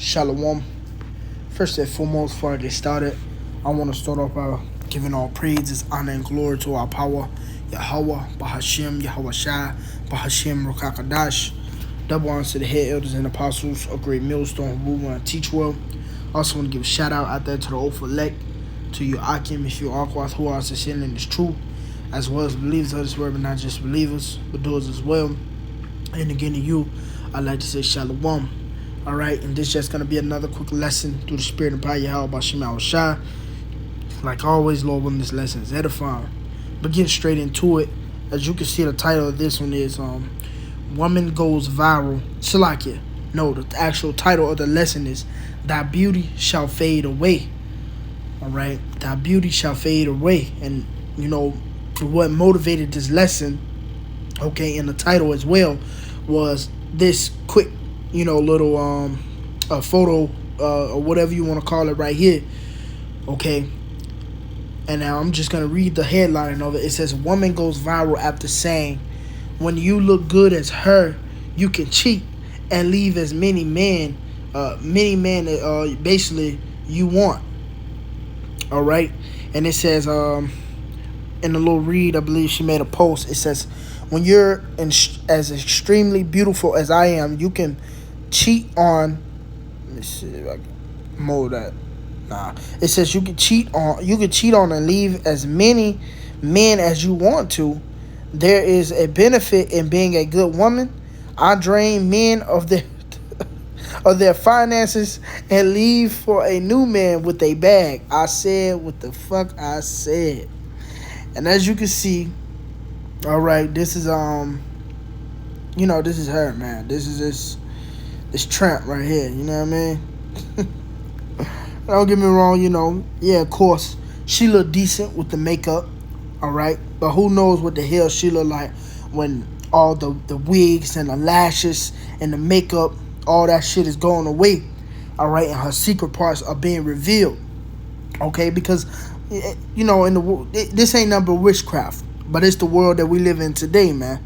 Shalom. First and foremost, before I get started, I want to start off by giving all praises, honor, and glory to our power, Yahawah, bahasham, Yahawashi, bahasham, Rawchaa Qadash. Double honors to the head elders and apostles, a great millstone who rule and teach well. Also want to give a shout out there to the Oath elect, to you Akim, if you Akwath, who are sin and is true, as well as believers of this word, but not just believers, but doers as well. And again to you, I'd like to say Shalom. Alright, and this is just going to be another quick lesson through the Spirit and power of Yahawah Yahawashi. Like always, Lord, when this lesson is edifying. But getting straight into it, as you can see, the title of this one is Woman Goes Viral. Salakia. No, the actual title of the lesson is Thy Beauty Shall Fade Away. Alright, Thy Beauty Shall Fade Away. And, you know, what motivated this lesson, okay, in the title as well, was this quick, you know, little a photo or whatever you want to call it right here, okay? And now I'm just going to read the headline of it. It says, woman goes viral after saying, when you look good as her, you can cheat and leave as many men basically you want. All right? And it says, in the little read, I believe she made a post. It says, when you're as extremely beautiful as I am, you can cheat on. Let me see if I can mold that. Nah, it says you can cheat on and leave as many men as you want to. There is a benefit in being a good woman. I drain men of their finances and leave for a new man with a bag. I said what the fuck I said. And as you can see, all right, this is you know, this is her, man. This is this tramp right here, you know what I mean? Don't get me wrong, you know, yeah, of course, she look decent with the makeup, all right? But who knows what the hell she look like when all the wigs and the lashes and the makeup, all that shit is going away, all right? And her secret parts are being revealed, okay? Because, you know, this ain't nothing but witchcraft, but it's the world that we live in today, man,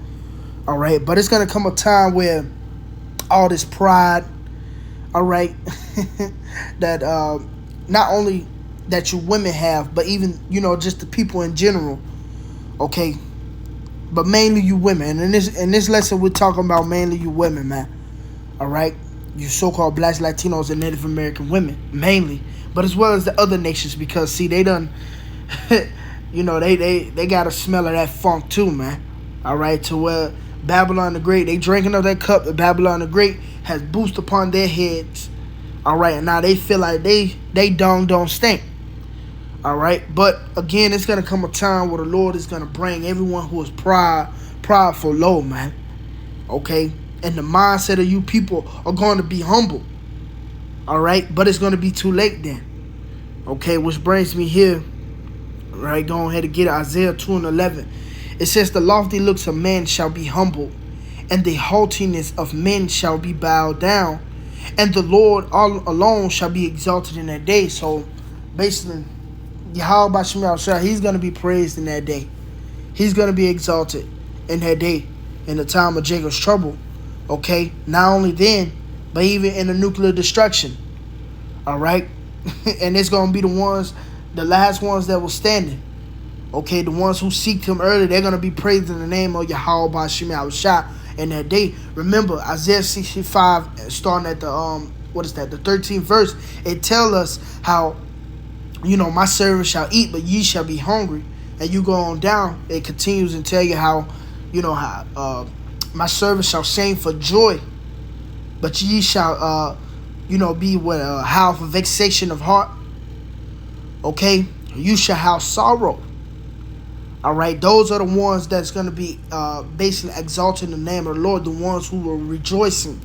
all right? But it's going to come a time where all this pride, all right, that not only that you women have, but even, you know, just the people in general, okay, but mainly you women. And in this lesson, we're talking about mainly you women, man, all right, you so-called Blacks, Latinos, and Native American women, mainly, but as well as the other nations, because, see, they done, you know, they got a smell of that funk too, man, all right, to where Babylon the Great, they drinking of that cup that Babylon the Great has boosted upon their heads. All right, and now they feel like they don't stink. All right, but again, it's gonna come a time where the Lord is gonna bring everyone who is prideful low, man. Okay, and the mindset of you people are going to be humble. All right, but it's gonna be too late then. Okay, which brings me here. All right, go ahead and get Isaiah 2:11. It says, the lofty looks of men shall be humbled, and the haughtiness of men shall be bowed down, and the Lord all alone shall be exalted in that day. So, basically, Yahawashi, he's going to be praised in that day. He's going to be exalted in that day, in the time of Jacob's trouble. Okay? Not only then, but even in the nuclear destruction. All right? And it's going to be the last ones that were standing. Okay, the ones who seeked him early, they're going to be praised in the name of Yahawah Yahawashi in that day. Remember, Isaiah 65, starting at the, the 13th verse, it tells us how, you know, my servants shall eat, but ye shall be hungry. And you go on down, it continues and tell you how, you know, how my servants shall sing for joy, but ye shall, you know, be with a howl for vexation of heart. Okay, you shall have sorrow. All right, those are the ones that's going to be basically exalting the name of the Lord, the ones who were rejoicing,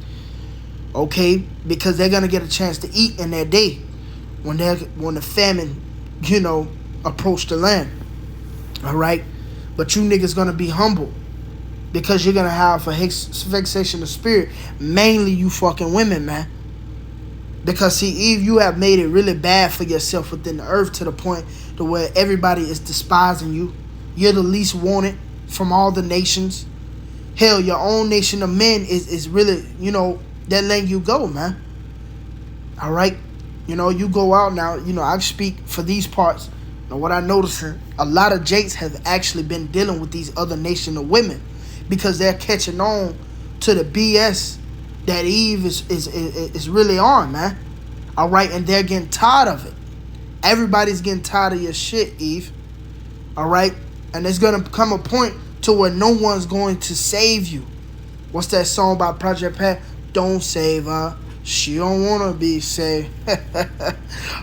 okay, because they're going to get a chance to eat in that day when the famine, you know, approach the land. All right, but you niggas going to be humble because you're going to have a vexation of spirit, mainly you fucking women, man. Because, see, Eve, you have made it really bad for yourself within the earth to the point to where everybody is despising you. You're the least wanted from all the nations. Hell, your own nation of men is really, you know, they're letting you go, man. All right. You go out now. I speak for these parts. What I notice, a lot of Jakes have actually been dealing with these other nation of women because they're catching on to the BS that Eve is really on, man. All right, and they're getting tired of it. Everybody's getting tired of your shit, Eve. All right, and there's gonna come a point to where no one's going to save you. What's that song by Project Pat? Don't save her. She don't want to be saved.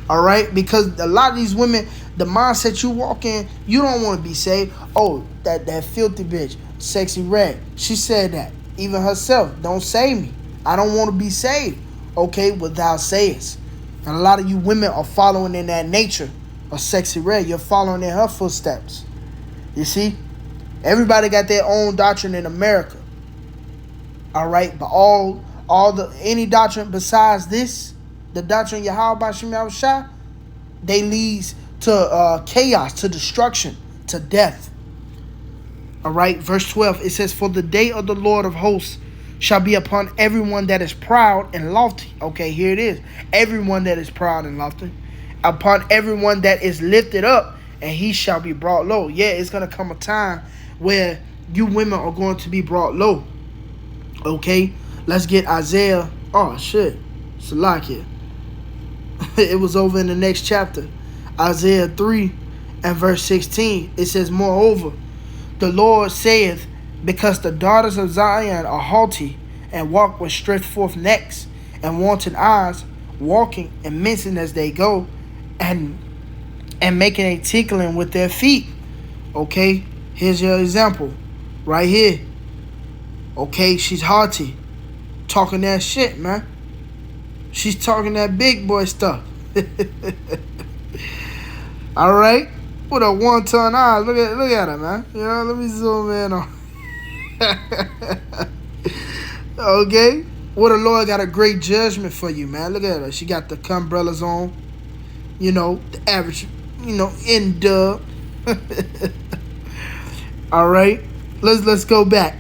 All right, because a lot of these women, the mindset you walk in, you don't want to be saved. Oh, that filthy bitch, Sexy Red. She said that even herself. Don't save me. I don't want to be saved. Okay, well thou sayest. And a lot of you women are following in that nature of Sexy Red. You're following in her footsteps. You see, everybody got their own doctrine in America. All right, but any doctrine besides this, the doctrine Yahawashi, they leads to chaos, to destruction, to death. All right, verse 12, it says, for the day of the Lord of hosts shall be upon everyone that is proud and lofty. Okay, here it is. Everyone that is proud and lofty. Upon everyone that is lifted up, and he shall be brought low. Yeah, it's going to come a time where you women are going to be brought low. Okay, let's get Isaiah. Oh, shit. Salakia. It was over in the next chapter. Isaiah 3 and verse 16. It says, moreover, the Lord saith, because the daughters of Zion are haughty, and walk with stretched forth necks, and wanton eyes, walking and mincing as they go, and making a tickling with their feet. Okay, here's your example. Right here. Okay, she's haughty. Talking that shit, man. She's talking that big boy stuff. Alright? With a one-ton eye. Look at her, man. Let me zoom in on. Okay? Well, the Lord got a great judgment for you, man. Look at her. She got the umbrellas on. The average, in dub. Alright? Let's go back.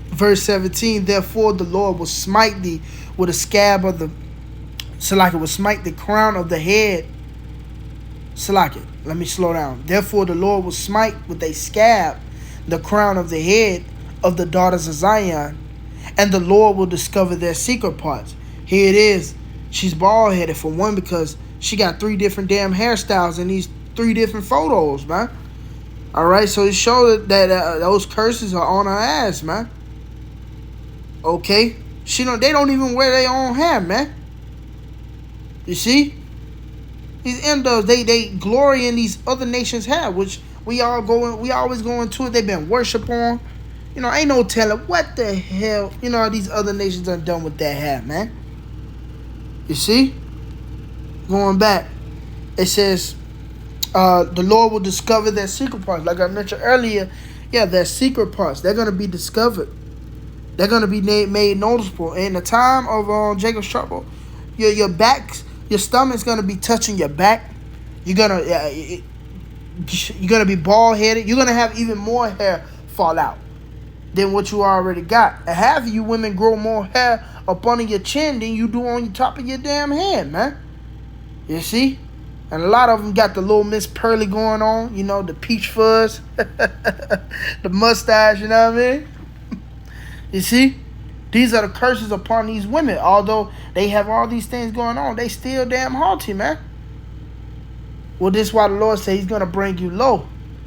Verse 17, therefore the Lord will smite thee with a scab of the Salaki will smite the crown of the head. Salaki, let me slow down. Therefore the Lord will smite with a scab the crown of the head of the daughters of Zion, and the Lord will discover their secret parts. Here it is. She's bald-headed for one because she got 3 different damn hairstyles in these 3 different photos, man. Alright, so it shows that those curses are on her ass, man. Okay? They don't even wear their own hair, man. You see? These Indos, they glory in these other nations' hair, which we always go into it. They've been worship on. Ain't no telling what the hell, these other nations are done with that hair, man. You see? Going back, it says, the Lord will discover their secret parts. Like I mentioned earlier, yeah, their secret parts. They're going to be discovered. They're going to be made noticeable. In the time of Jacob's trouble, your back, your stomach's going to be touching your back. You're going to be bald-headed. You're going to have even more hair fall out than what you already got. And half of you women grow more hair up under your chin than you do on the top of your damn head, man. You see? And a lot of them got the little Miss Pearly going on, the peach fuzz, the mustache, you know what I mean? You see? These are the curses upon these women. Although they have all these things going on, they still damn haughty, man. Well, this is why the Lord said he's going to bring you low.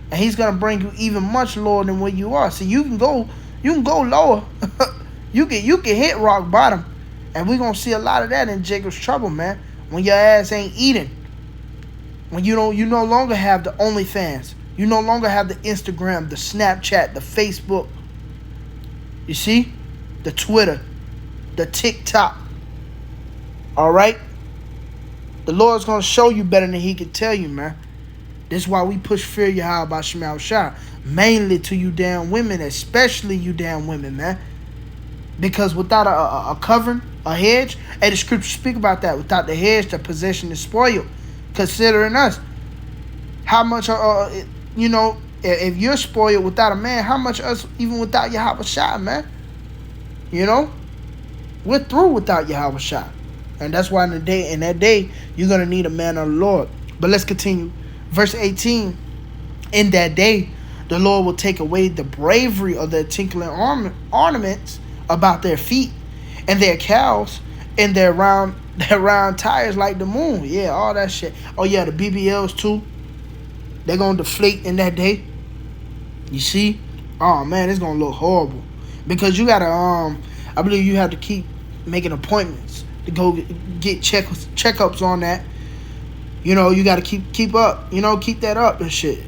And he's going to bring you even much lower than where you are. So you can go lower. you can hit rock bottom. And we're going to see a lot of that in Jacob's trouble, man. When your ass ain't eating. When you no longer have the OnlyFans. You no longer have the Instagram, the Snapchat, the Facebook. You see? The Twitter. The TikTok. Alright? The Lord's going to show you better than he can tell you, man. This is why we push fear Yahawashi, mainly to you damn women, especially you damn women, man. Because without a covering, a hedge, and the scriptures speak about that. Without the hedge, the possession is spoiled. Considering us, how much, if you're spoiled without a man, how much us even without Yahawashi, man? We're through without Yahawashi. And that's why in that day, you're going to need a man of the Lord. But let's continue. Verse 18. In that day, the Lord will take away the bravery of their tinkling ornaments about their feet, and their cows, and their round tires like the moon. Yeah, all that shit. Oh yeah, the BBLs too. They're gonna deflate in that day. You see? Oh man, it's gonna look horrible. Because you gotta I believe you have to keep making appointments to go get checkups on that. You know, you gotta keep up. You know, keep that up and shit.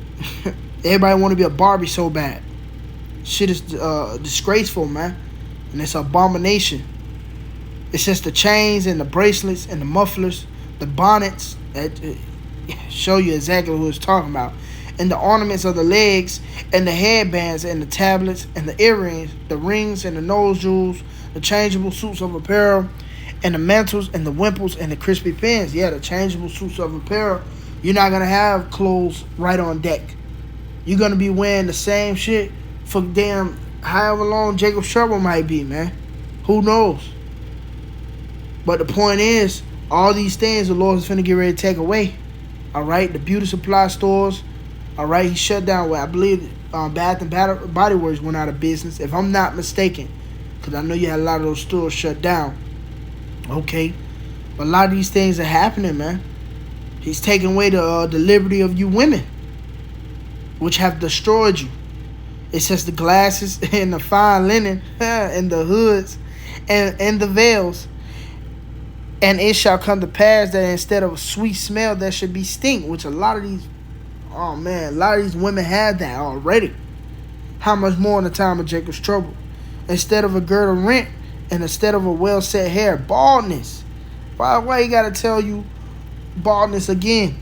Everybody want to be a Barbie so bad. Shit is disgraceful, man. And it's an abomination. It's just the chains and the bracelets and the mufflers, the bonnets that show you exactly who it's talking about. And the ornaments of the legs and the headbands and the tablets and the earrings, the rings and the nose jewels, the changeable suits of apparel and the mantles and the wimples and the crispy pins. Yeah, the changeable suits of apparel. You're not going to have clothes right on deck. You're going to be wearing the same shit for damn however long Jacob's trouble might be, man. Who knows? But the point is, all these things the Lord is finna get ready to take away. All right? The beauty supply stores. All right? He shut down, I believe Bath and Body Works went out of business, if I'm not mistaken. Because I know you had a lot of those stores shut down. Okay? But a lot of these things are happening, man. He's taking away the liberty of you women, which have destroyed you. It says the glasses and the fine linen and the hoods and the veils. And it shall come to pass that instead of a sweet smell, there should be stink, which a lot of these women have that already. How much more in the time of Jacob's trouble? Instead of a girdle rent and instead of a well-set hair, baldness. Why you gotta tell you baldness again?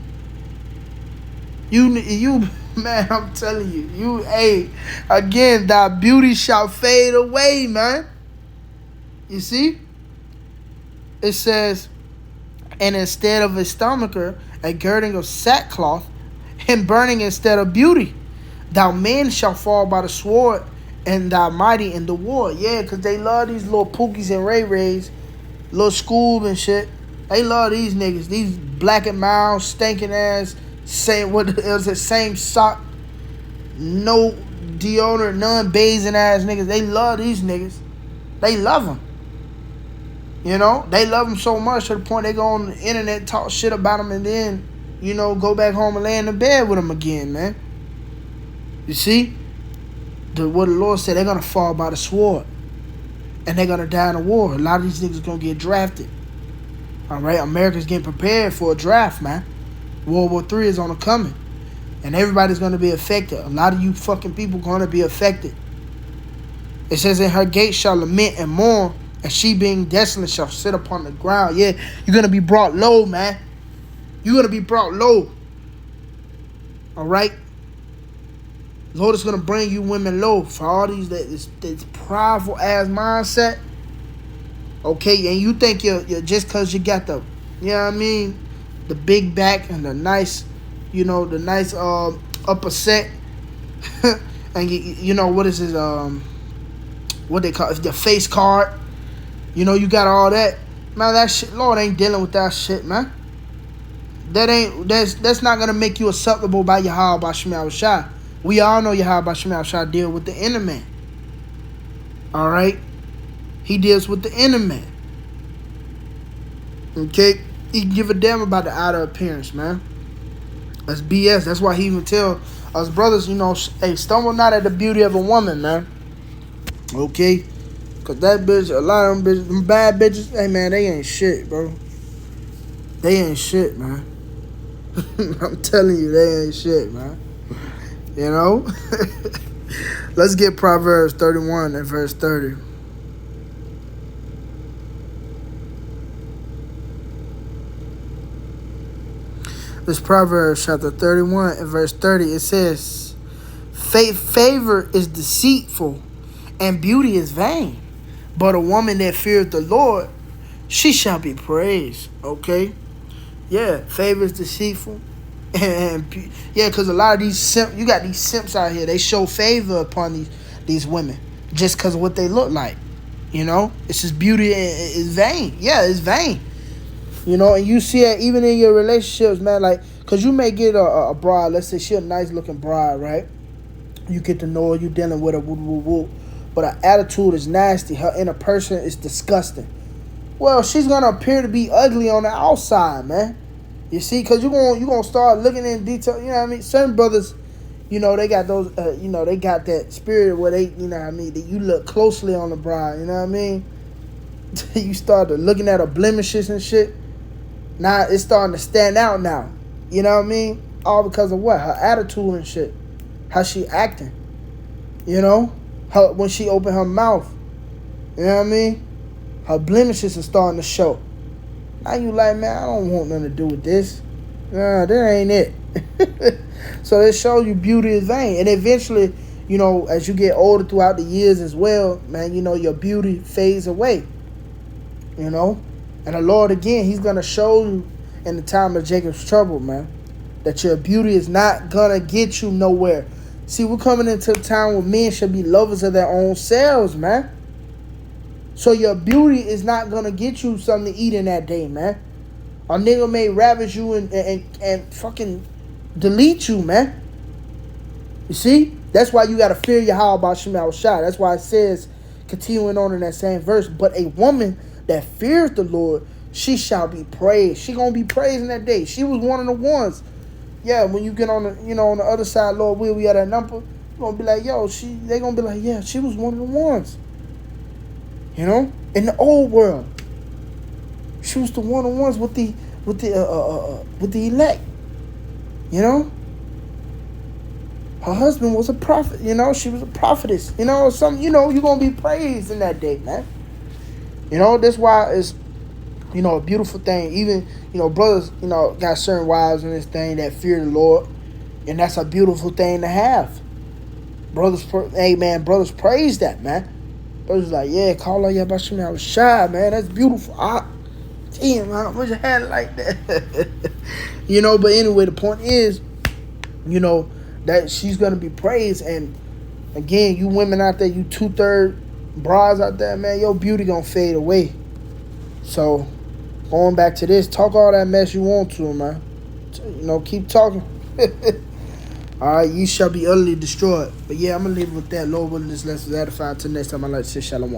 You man, I'm telling you, again, thy beauty shall fade away, man. You see? It says, and instead of a stomacher, a girding of sackcloth, and burning instead of beauty. Thou men shall fall by the sword, and thou mighty in the war. Yeah, because they love these little Pookies and Ray Rays, little Scoob and shit. They love these niggas, these black and mild, stinking ass, same sock, no deodorant, none bathing ass niggas. They love these niggas. They love them. You know, they love them so much to the point they go on the internet, talk shit about them, and then, you know, go back home and lay in the bed with them again, man. You see? What the Lord said, they're going to fall by the sword. And they're going to die in a war. A lot of these niggas going to get drafted. All right? America's getting prepared for a draft, man. World War III is on the coming. And everybody's going to be affected. A lot of you fucking people going to be affected. It says, in her gates shall lament and mourn, and she being desolate shall sit upon the ground. Yeah, you're going to be brought low, man. You're going to be brought low. All right? The Lord is going to bring you women low for all this prideful ass mindset. Okay, and you think you're just because you got the, you know what I mean, the big back and the nice, you know, the nice upper set. And you know, what is it, what they call it, the face card. You know, you got all that. Man, that shit, Lord ain't dealing with that shit, man. That's not gonna make you acceptable by Yahawashi. We all know Yahawashi deal with the inner man. Alright? He deals with the inner man. Okay? He can give a damn about the outer appearance, man. That's BS. That's why he even tell us brothers, you know, hey, stumble not at the beauty of a woman, man. Okay? Cause that bitch, a lot of them bitches, them bad bitches, hey man, they ain't shit, bro. They ain't shit, man. I'm telling you, they ain't shit, man. You know? Let's get Proverbs 31 and verse 30. This Proverbs chapter 31 and verse 30, it says, favor is deceitful and beauty is vain, but a woman that feareth the Lord, she shall be praised. Okay? Yeah, favor is deceitful. And yeah, because a lot of these you got these simps out here, they show favor upon these women just because of what they look like. You know? It's just beauty is vain. Yeah, it's vain. And you see it even in your relationships, man. Like, cause you may get a bride. Let's say she a nice looking bride, right? You get to know her, you dealing with her, woo woo woo. But her attitude is nasty. Her inner person is disgusting. Well, she's gonna appear to be ugly on the outside, man. You see, cause you gonna start looking in detail. You know what I mean? Certain brothers, they got those. They got that spirit where they, you know what I mean. That you look closely on the bride. You know what I mean? You start looking at her blemishes and shit. Now it's starting to stand out now. You know what I mean? All because of what? Her attitude and shit. How she acting. Her when she open her mouth. You know what I mean? Her blemishes are starting to show. Now you like, man, I don't want nothing to do with this. Nah, that ain't it. So it shows you beauty is vain. And eventually, as you get older throughout the years as well, man, your beauty fades away. And the Lord, again, he's going to show you in the time of Jacob's trouble, man, that your beauty is not going to get you nowhere. See, we're coming into a time where men should be lovers of their own selves, man. So your beauty is not going to get you something to eat in that day, man. A nigga may ravage you and fucking delete you, man. You see? That's why you got to fear Yahawashi. That's why it says, continuing on in that same verse, but a woman that fears the Lord, she shall be praised. She gonna be praised in that day. She was one of the ones. Yeah, when you get on the on the other side, Lord will, we got that number. You gonna be like, yo, they gonna be like, yeah, she was one of the ones. In the old world, she was the one of the ones with the elect. Her husband was a prophet. She was a prophetess. You're gonna be praised in that day, man. That's why it's, a beautiful thing. Even, brothers, got certain wives in this thing that fear the Lord. And that's a beautiful thing to have. Brothers praise that, man. Brothers like, yeah, call her Yahawashi. I was shy, man. That's beautiful. Damn, I wish I had it like that. But anyway, the point is, that she's going to be praised. And again, you women out there, you 2/3 bras out there, man, your beauty going to fade away. So, going back to this, talk all that mess you want to, man. Keep talking. Alright, you shall be utterly destroyed. But yeah, I'm going to leave it with that. Lord willing, this lesson is edified. Until next time, I'd like to say shalom.